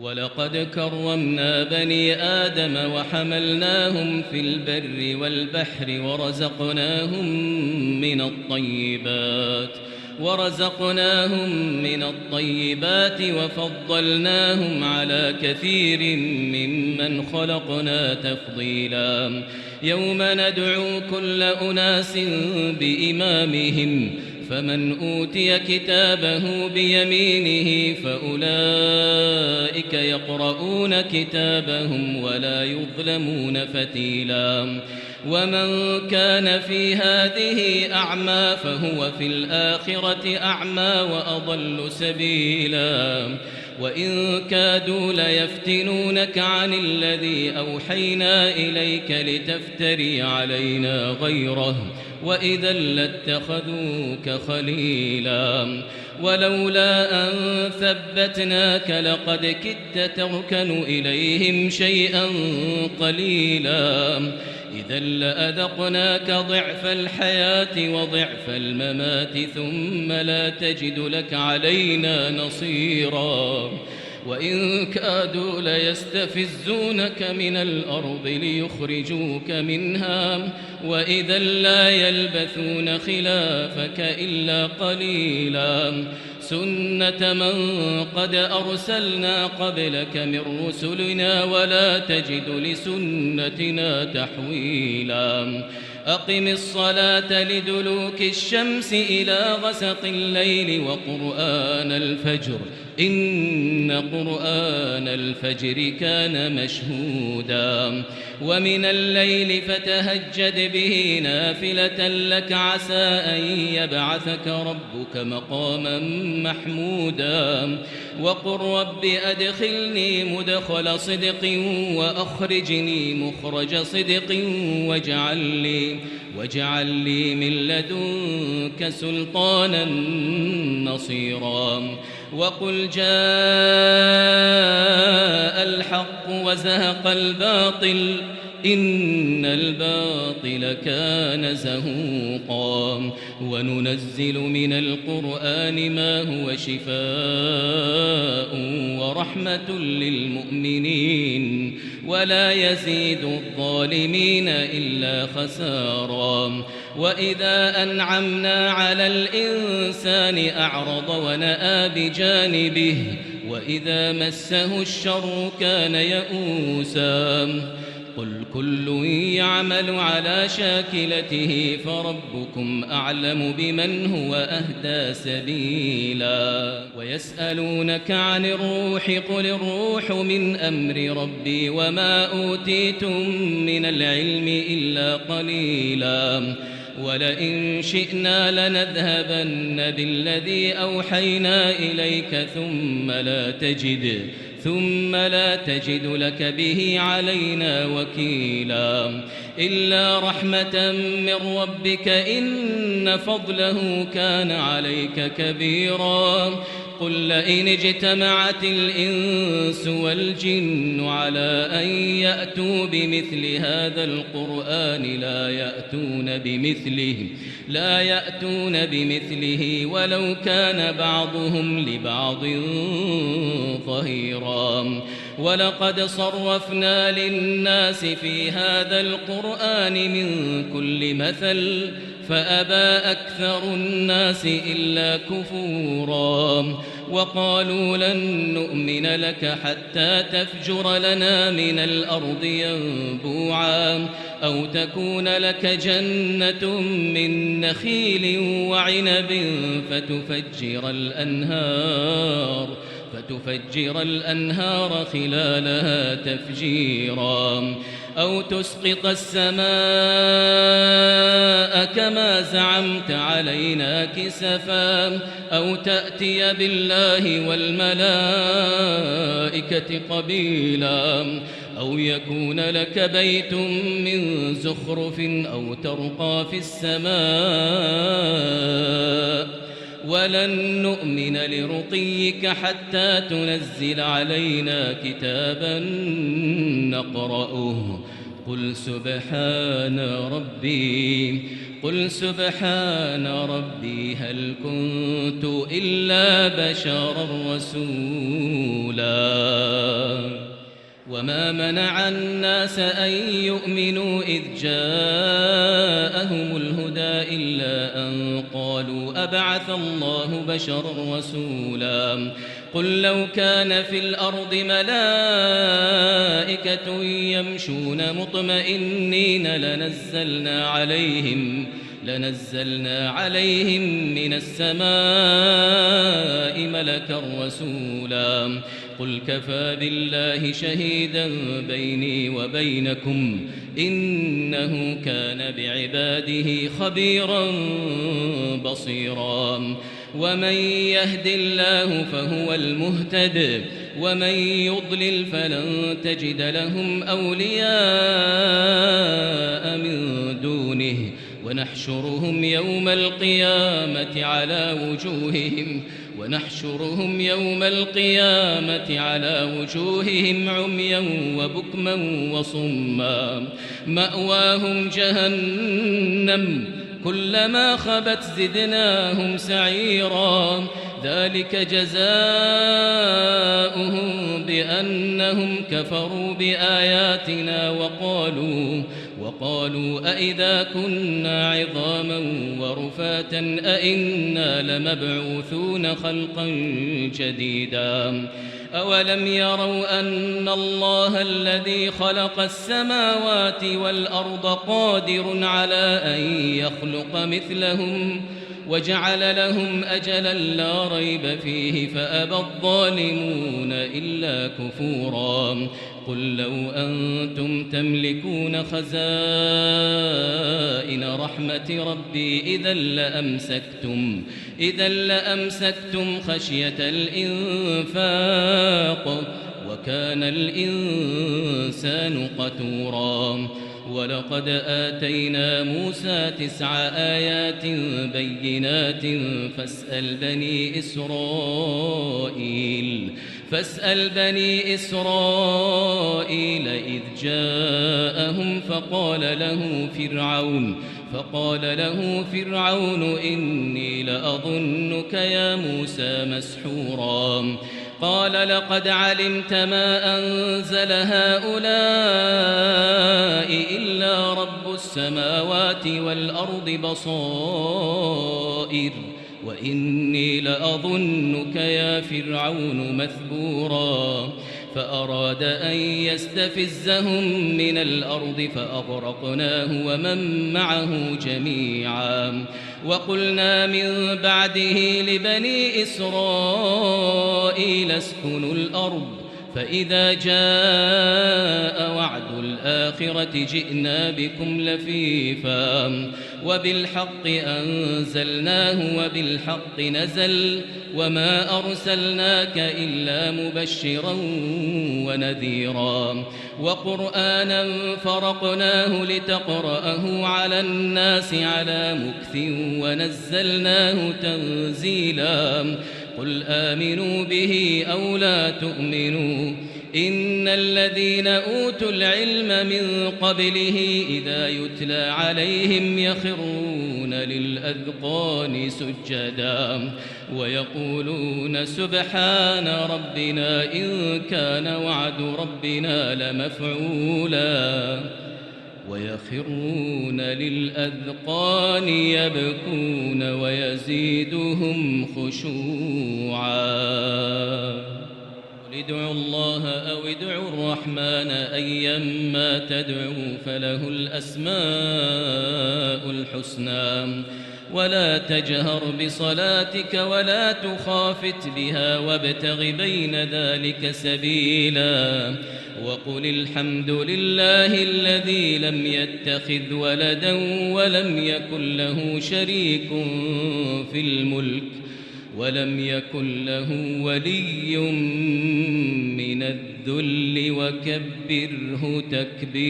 ولقد كرمنا بني آدم وحملناهم في البر والبحر ورزقناهم من الطيبات وفضلناهم على كثير ممن خلقنا تفضيلا. يوم ندعو كل أناس بإمامهم فمن أوتي كتابه بيمينه فأولئك يقرؤون كتابهم ولا يظلمون فتيلا. ومن كان في هذه أعمى فهو في الآخرة أعمى وأضل سبيلا. وإن كادوا ليفتنونك عن الذي أوحينا إليك لتفتري علينا غيره وإذا لاتخذوك خليلا. ولولا أن ثبتناك لقد كدت تركن إليهم شيئا قليلا. إذا لأذقناك ضعف الحياة وضعف الممات ثم لا تجد لك علينا نصيرا. وإن كادوا ليستفزونك من الأرض ليخرجوك منها وإذا لا يلبثون خلافك إلا قليلا. سنة من قد أرسلنا قبلك من رسلنا ولا تجد لسنتنا تحويلا. أقم الصلاة لدلوك الشمس إلى غسق الليل وقرآن الفجر إن قرآن الفجر كان مشهودا. ومن الليل فتهجد به نافلة لك عسى أن يبعثك ربك مقاما محمودا. وقل رب أدخلني مدخل صدق وأخرجني مخرج صدق واجعل لي من لدنك سلطانا نصيرا. وقل جاء الحق وزهق الباطل إن الباطل كان زهوقا. وننزل من القرآن ما هو شفاء ورحمة للمؤمنين ولا يزيد الظالمين إلا خسارا. وإذا أنعمنا على الإنسان أعرض ونأى بجانبه وإذا مسه الشر كان يئوسا. قل كل يعمل على شاكلته فربكم أعلم بمن هو أهدى سبيلا. ويسألونك عن الروح قل الروح من أمر ربي وما أوتيتم من العلم إلا قليلا. ولئن شئنا لنذهبن بالذي أوحينا إليك ثم لا تجد لك به علينا وكيلا. إلا رحمة من ربك إن فضله كان عليك كبيرا. قل لئن اجتمعت الإنس والجن على أن يأتوا بمثل هذا القرآن لا يأتون بمثله ولو كان بعضهم لبعض ظهيرا. ولقد صرفنا للناس في هذا القرآن من كل مثل فأبى أكثر الناس إلا كفورا. وقالوا لن نؤمن لك حتى تفجر لنا من الأرض ينبوعا أو تكون لك جنة من نخيل وعنب فتفجر الأنهار خلالها تفجيرا. أو تسقط السماء كما زعمت علينا كسفا أو تأتي بالله والملائكة قبيلا. أو يكون لك بيت من زخرف أو ترقى في السماء ولن نؤمن لرقيك حتى تنزل علينا كتابا نقرأه. قل سبحان ربي هل كنت إلا بشرا رسولا. وما منع الناس أن يؤمنوا إذ جاءهم الهدى إلا أن قالوا أبعث الله بشرا رسولا قل لو كان في الأرض ملائكة يمشون مطمئنين لنزلنا عليهم من السماء ملكا رسولا قل كفى بالله شهيدا بيني وبينكم إنه كان بعباده خبيرا بصيرا ومن يهد الله فهو المهتد ومن يضلل فلن تجد لهم أولياء من دونه ونحشرهم يوم القيامة على وجوههم عميا وبكما وصما مأواهم جهنم كلما خبت زدناهم سعيرا ذلك جزاؤهم بأنهم كفروا بآياتنا وقالوا أئذا كنا عظاما ورفاتا أئنا لمبعوثون خلقا جديدا أولم يروا أن الله الذي خلق السماوات والأرض قادر على أن يخلق مثلهم وجعل لهم أجلا لا ريب فيه فأبى الظالمون إلا كفورا قل لو أنتم تملكون خزائن رحمة ربي إذا لأمسكتم خشية الإنفاق وكان الإنسان قتورا ولقد آتينا موسى 9 آيات بينات فاسأل بني إسرائيل إذ جاءهم فقال له فرعون إني لأظنك يا موسى مسحورا قال لقد علمت ما أنزل هؤلاء إلا رب السماوات والأرض بصائر وإني لأظنك يا فرعون مثبورا فأراد أن يستفزهم من الأرض فأغرقناه ومن معه جميعا وقلنا من بعده لبني إسرائيل اسكنوا الأرض فإذا جاء وعد الآخرة جئنا بكم لفيفا وبالحق أنزلناه وبالحق نزل وما أرسلناك إلا مبشرا ونذيرا وقرآنا فرقناه لتقرأه على الناس على مكث ونزلناه تنزيلا قل آمنوا به أو لا تؤمنوا إن الذين أوتوا العلم من قبله إذا يتلى عليهم يخرون للأذقان سجدا ويقولون سبحان ربنا إن كان وعد ربنا لمفعولا ويخرون للأذقان يبكون ويزيدهم خشوعا ادعوا الله أو ادعوا الرحمن أيما تدعوا فله الأسماء الحسنى ولا تجهر بصلاتك ولا تخافت بها وابتغ بين ذلك سبيلا وقل الحمد لله الذي لم يتخذ ولدا ولم يكن له شريك في الملك ولم يكن له ولي من الذل وكبره تكبيرا.